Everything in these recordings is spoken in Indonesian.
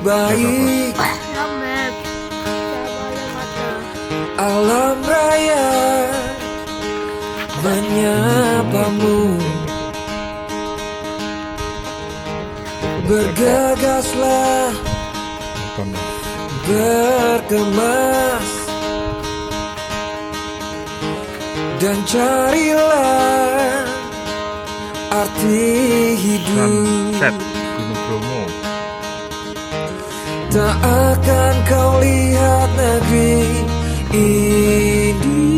baik. Alam raya menyapamu. Bergegaslah, berkemas, dan carilah arti hidup. Sunset Gunung Bromo. Tak akan kau lihat negeri ini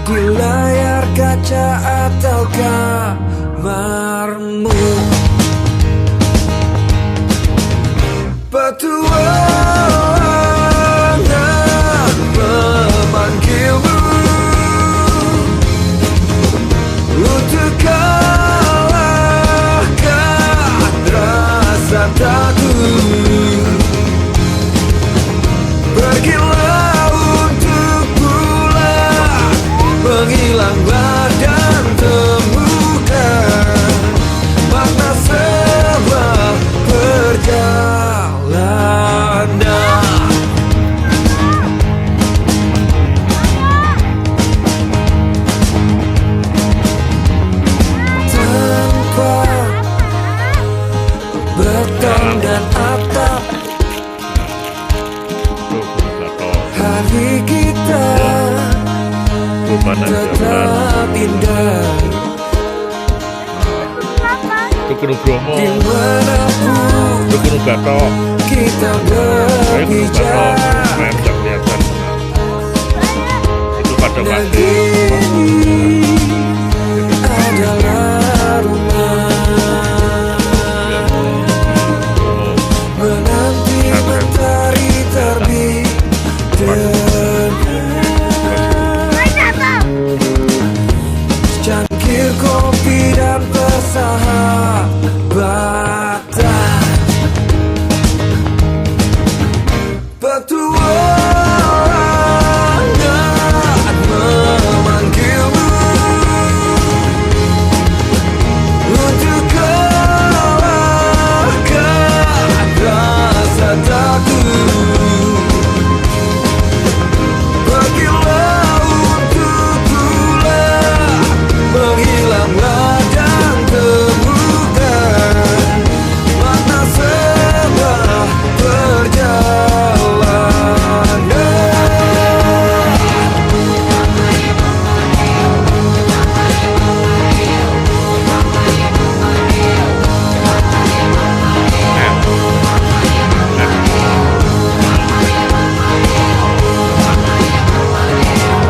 di layar kaca atau kamarmu. Petualangan memanggilmu untuk kalahkan rasa takut. Pergilah untuk pulang, menghilanglah dan temukan makna sebuah perjalanan. Tanpa beton dan atap, hari kita tetap indah. Itu Gunung Bromo. Dimanapun Itu Gunung Batok. kita Gunung Batok. berpijak, Main nggak kelihatan. Itu pada waktu negeri ini adalah rumah. Menanti matahari terbit dengan secangkir kopi dan persahabatan. Petualangan memanggilmu untuk kalahkan rasa takut. Pergilah untuk pulang, menghilanglah dan temukan makna sebuah perjalanan.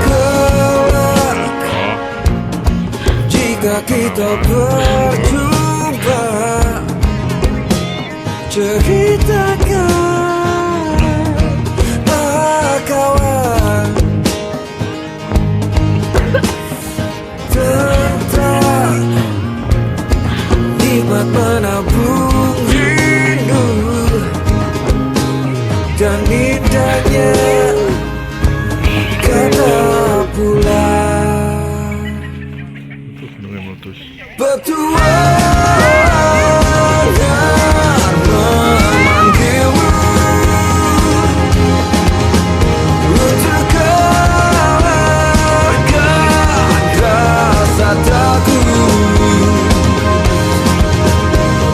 Kelak jika kita berjumpa, ceritakan kawan tentang nikmat menabung rindu dan indahnya kata pulang. itu gunungnya meletus. Petualangan memanggilmu untuk kalahkan rasa takut.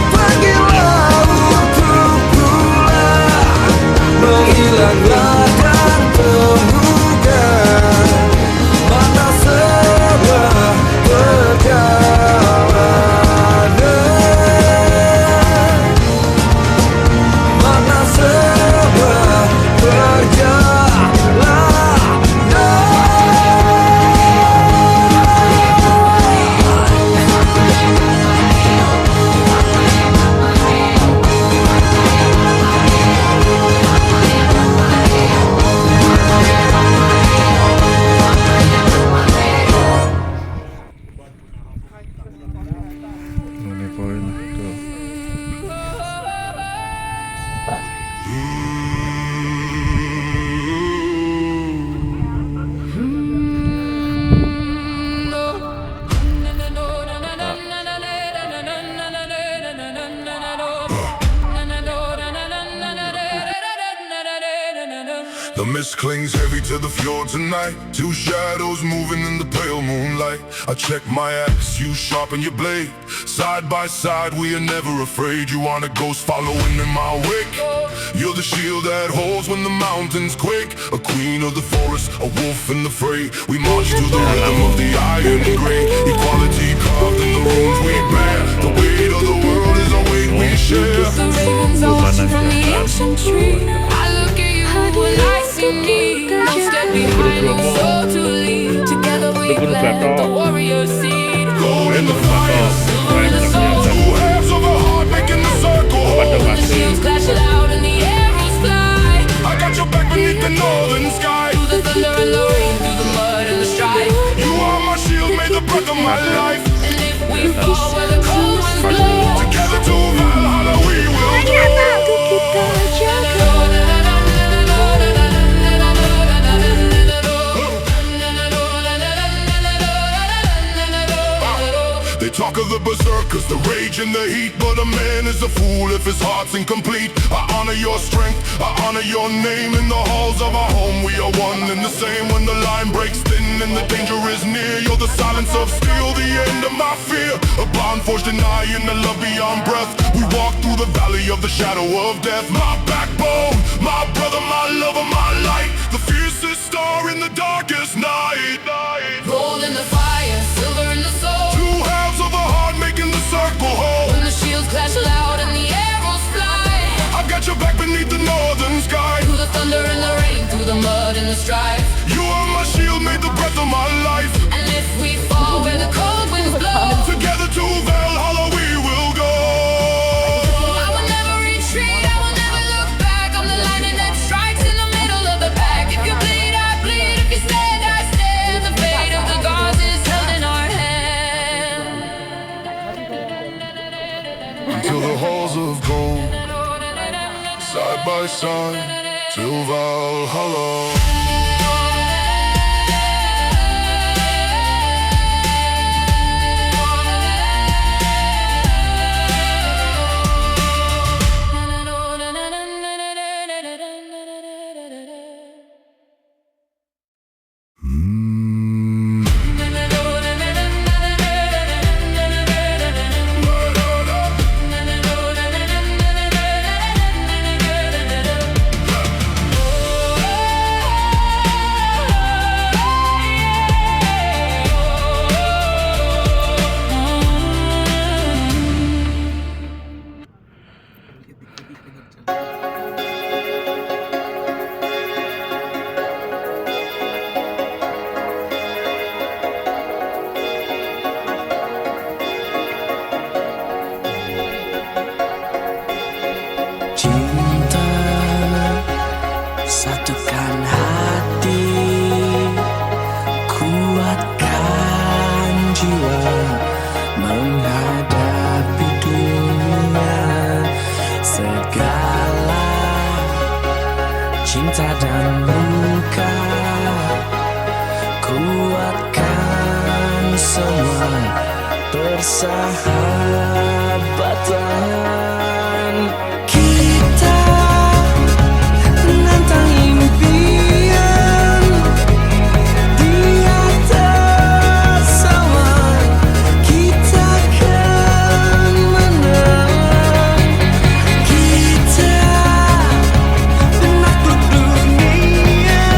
Pergilah untuk pulang, menghilanglah dan temukan makna sebuah perjalanan. axe clings heavy to the floor tonight. Two shadows moving in the pale moonlight. I check my axe, you sharpen your blade. Side by side, we are never afraid. You want a ghost following in my wake? You're the shield that holds when the mountains quake. A queen of the forest, a wolf in the fray. We march to the rhythm of the iron grey. Equality carved in the runes we bear. The weight of the world is a weight we share. The ravens are watching from the ancient tree. I look at you and I see me. No step behind, no soul to lead. Together we plant the warrior seed. Gold in the fire, silver in the soul. Two halves of a heart making the circle whole. The shields clash loud and the arrows fly. I got your back beneath the northern sky. Through the thunder and the rain, through the mud and the strife. You are my shield, made the breath of my life. And if we fall where the cold winds blow, Together to Valhalla we will go. They talk of the berserkers, the rage and the heat. But a man is a fool if his heart's incomplete. I honor your strength, I honor your name. In the halls of our home we are one and the same. When the line breaks thin and the danger is near, you're the silence of steel, the end of my fear. A bond forged in eye and a love beyond breath. We walk through the valley of the shadow of death. My backbone, my brother, my lover, my light. The fiercest star in the darkest night. gold in the fire, silver in the soul. Two halves of a heart making the circle whole. When the shields clash loud and the arrows fly. I've got your back beneath the northern sky. Through the thunder and the rain, through the mud and the strife. You are my shield, made the breath of my life. And if we fall where the cold winds blow, Together to Valhalla we will go. I will never retreat, I will never look back. I'm the lightning that strikes in the middle of the pack. If you bleed, I bleed. If you stand, I stand. The fate of the gods is held in our hand. Until the halls of gold, side by side, till Valhalla. Cinta, satukan hati, kuatkan jiwa menghadapi dunia. Segala cinta dan luka, kuatkan semua persahabatan. Kita menantang impian di atas awan. Kita akan menang. Kita penakluk dunia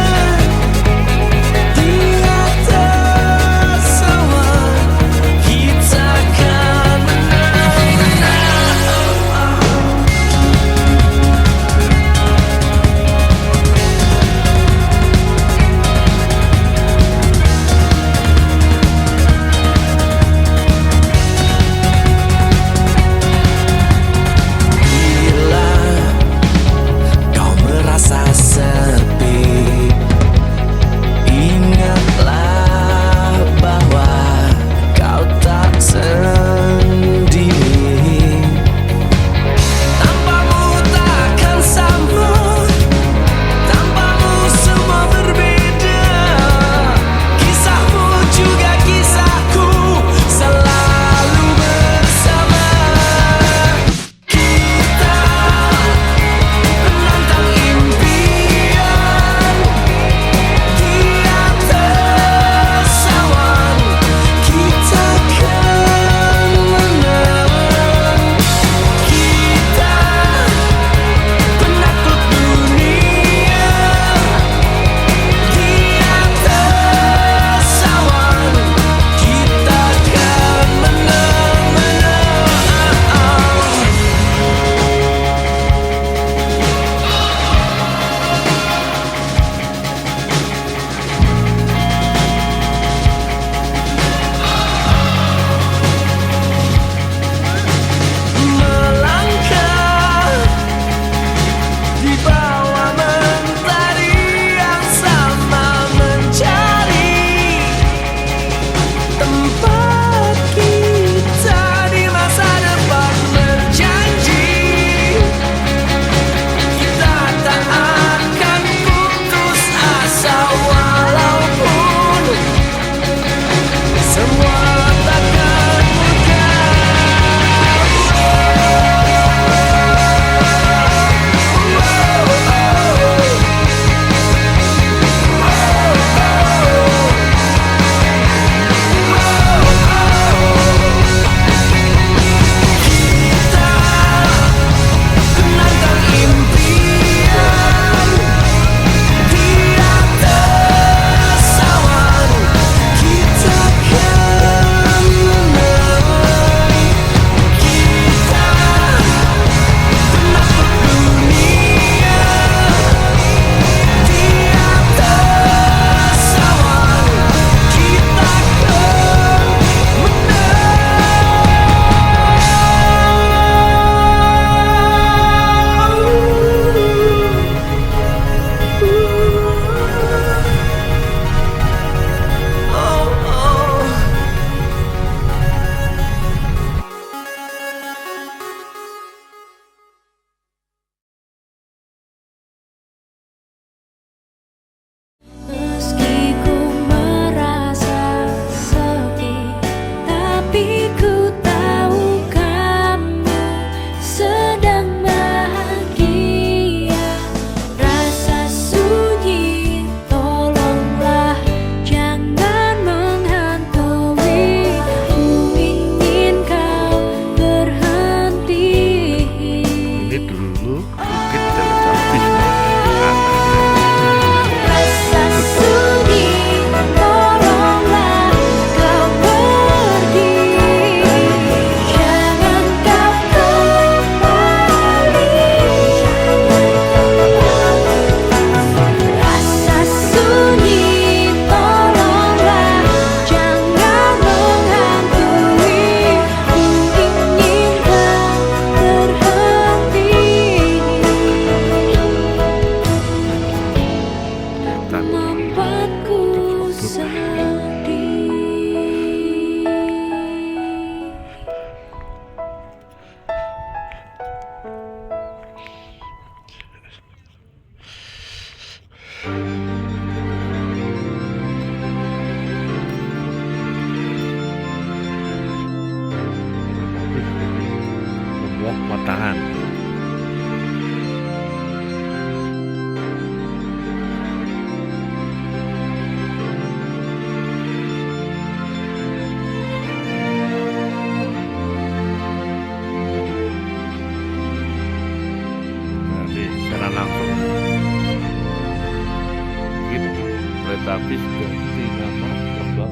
di atas awan. Kita akan menang.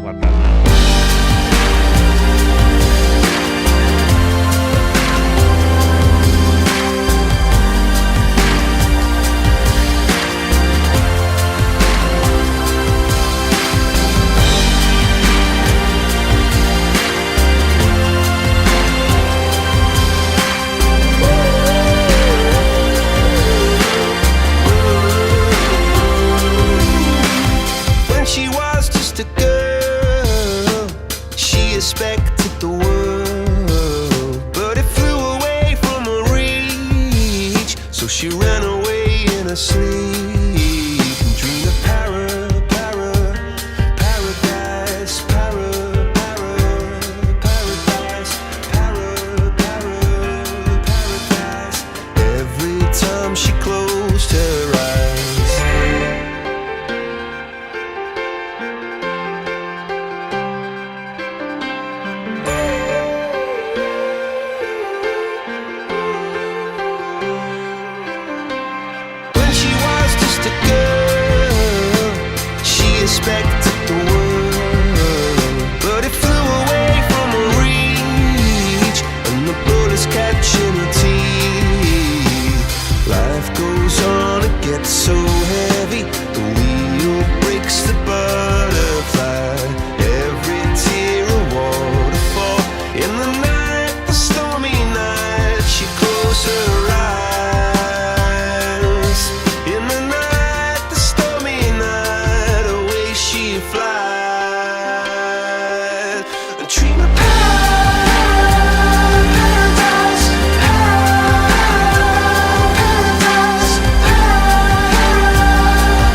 kekuatannya. When she was just a girl, she expected the world, but it flew away from her reach. So she ran away in her sleep and dreamed of paradise, paradise. Every time she closed her eyes. When she was just a girl, she expected the world, but it flew away from her reach, and the bullets catching her teeth. Life goes on, it gets so heavy, the wheel breaks the butterfly. Every tear a waterfall. In the night, the stormy night, she closed her eyes. In the night, the stormy night, away she flies. A dream of paradise, paradise,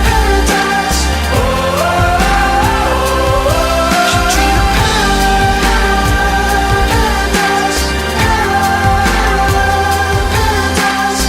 paradise. Oh, she dreamed of paradise, paradise, paradise.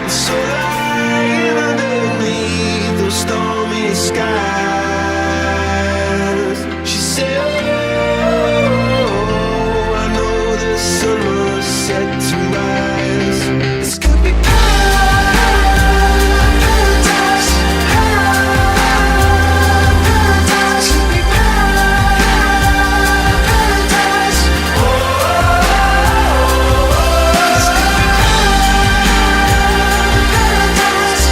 So lying underneath those stormy skies, she said, oh, I know the sun was set to rise. This could be paradise, paradise, could be paradise. Oh, this could be paradise, paradise,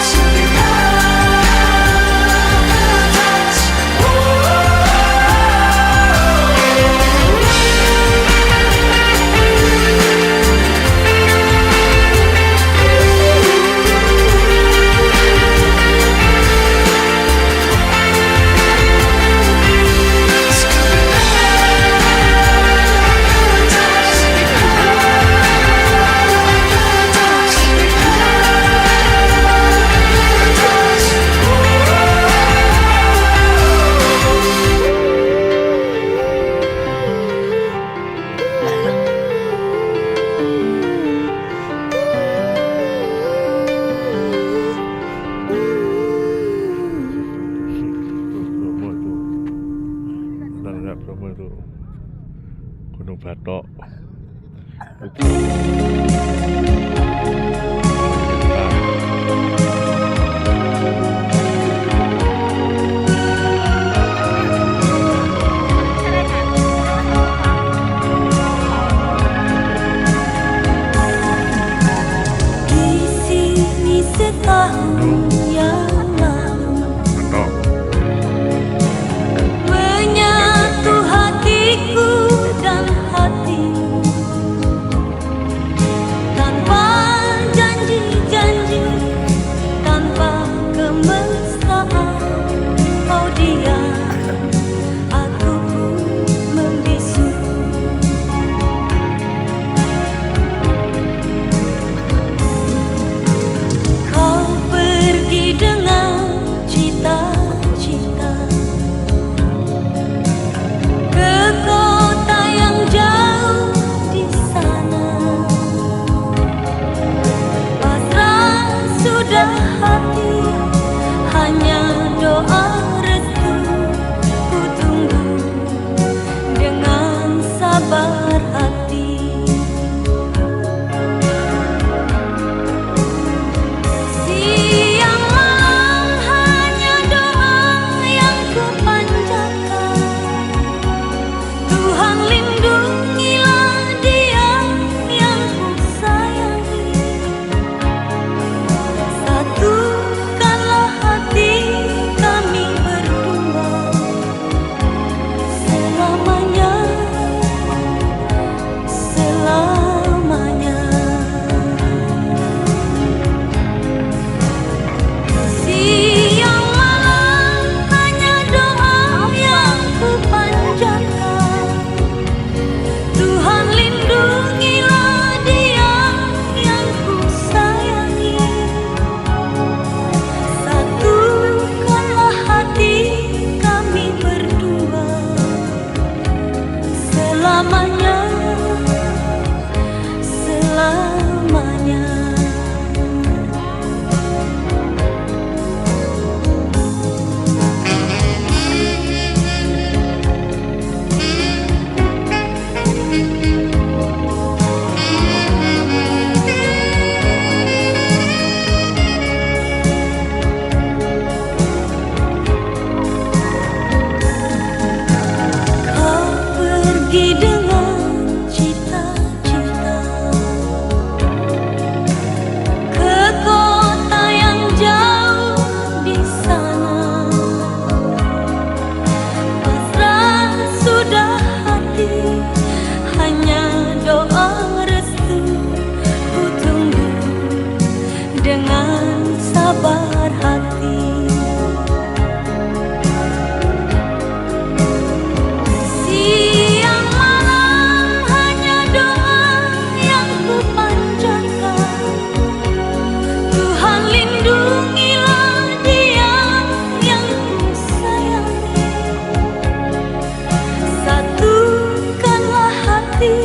could be paradise. Bromo itu, kita lihat Bromo itu Gunung Batok. Di sini setahun yang lalu Batok. menyatu hatiku dan hatimu tanpa janji-janji selamanya, selamanya. Kau pergi dengan cita-cita ke kota yang jauh di sana. Pasrah sudah hati, hanya doa restu ku tunggu dengan sabar hati. Siang malam hanya doa yang ku panjatkan. Tuhan lindungilah dia yang ku sayangi. Satukanlah hati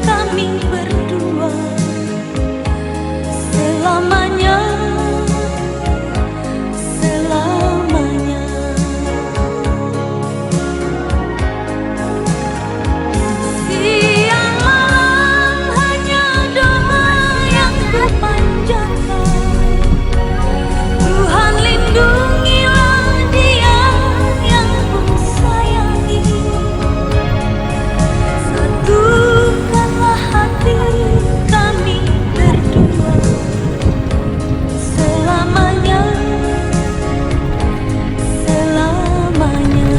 kami berdua selamanya, selamanya. Siang malam hanya doa yang ku panjatkan. Tuhan lindungilah dia yang ku sayangi. Satukanlah hati kami berdua selamanya, selamanya.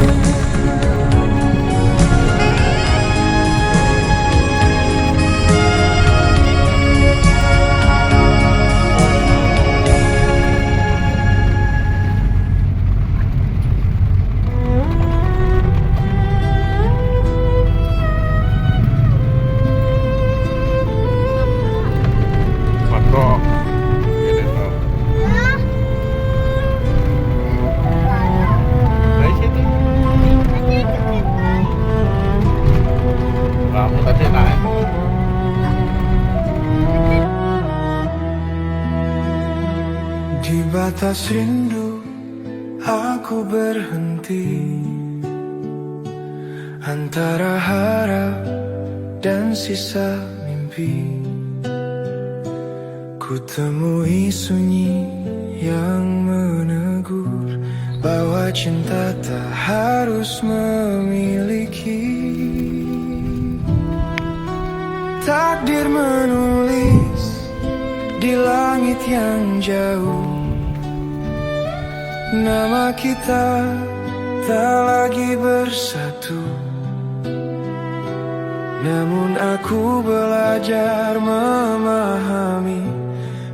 Mako ini tuh dari situ kamu tadi naik Di batas rindu aku berhenti antara harap dan sisa mimpi. Ku temui sunyi yang menegur bahwa cinta tak harus memiliki. Takdir menulis di langit yang jauh, nama kita tak lagi bersatu. Namun aku belajar memahami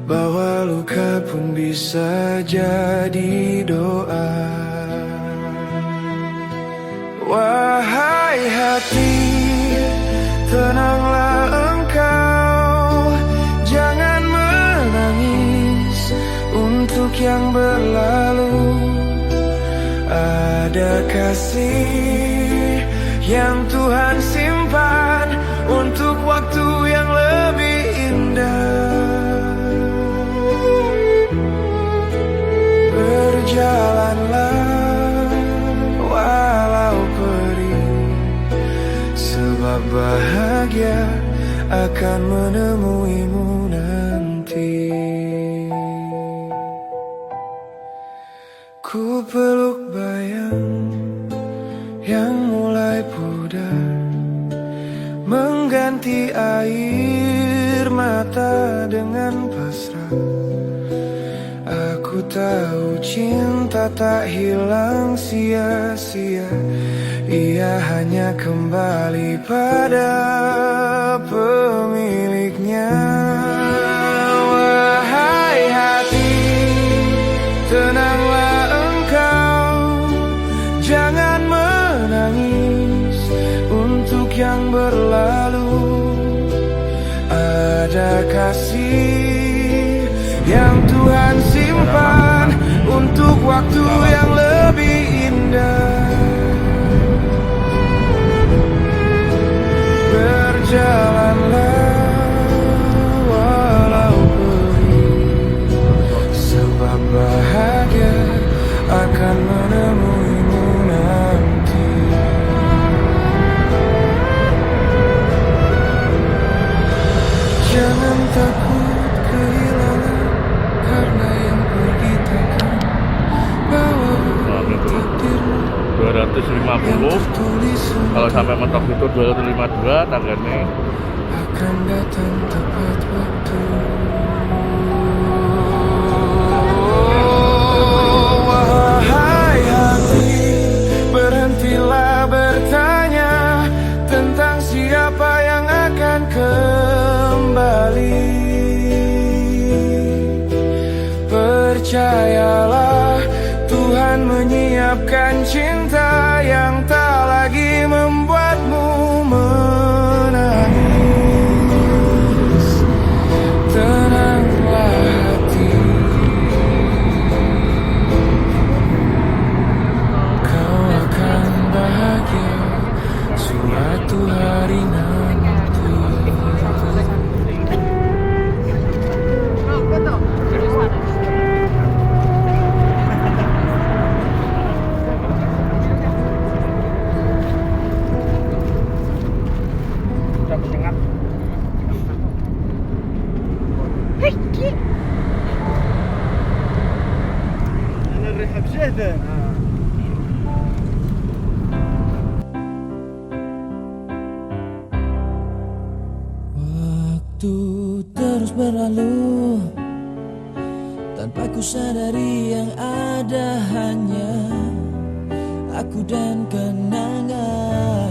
bahwa luka pun bisa jadi doa. Wahai hati, tenanglah engkau, jangan menangis untuk yang berlalu. Ada kasih yang Tuhan simpan untuk waktu yang lebih indah. Berjalanlah walau perih, sebab bahagia akan menemuimu nanti. Ku peluk bayang yang mulai pudar, mengganti air mata dengan pasrah. Aku tahu cinta tak hilang sia-sia, ia hanya kembali pada pemiliknya. Wahai hati, tenanglah engkau, jangan menangis untuk yang berlalu. Ada kasih yang Tuhan simpan untuk waktu yang lebih indah. Kalau sampai mentok itu 252 tanggane. akan datang tepat waktu. Wahai hati, berhentilah bertanya tentang siapa yang akan kembali. Percayalah, Tuhan menyiapkan cinta yang tak lagi membuatmu menangis. Tenanglah hati, kau akan bahagia suatu hari nanti. Waktu terus berlalu tanpa ku sadari yang ada hanya aku dan kenangan.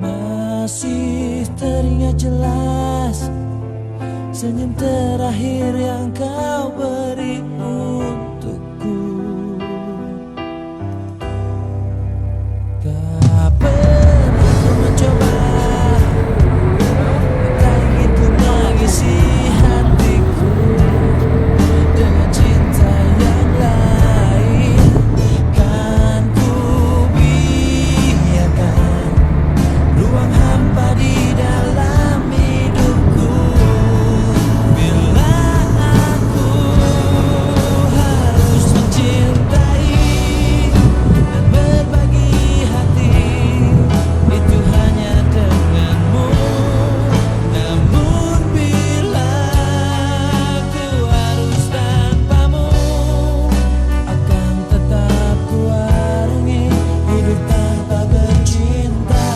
Masih teringat jelas senyum terakhir yang kau beri untukku. Tak pernah ku mencoba, tak ingin ku mengisi hatiku dengan cinta yang lain. Kan ku biarkan ruang hampa di dalam hidupku. Bila aku harus mencintai dan berbagi hati, itu hanya denganmu. Namun bila aku harus tanpamu, akan tetap kuarungi hidup tanpa bercinta.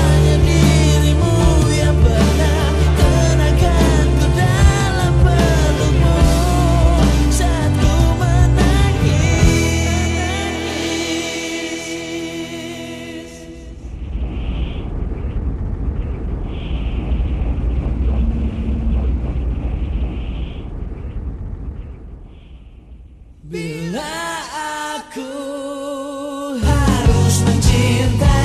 Hanya dirimu yang pernah tenangkanku dalam pelukmu saat ku menangis. Bila aku harus mencintai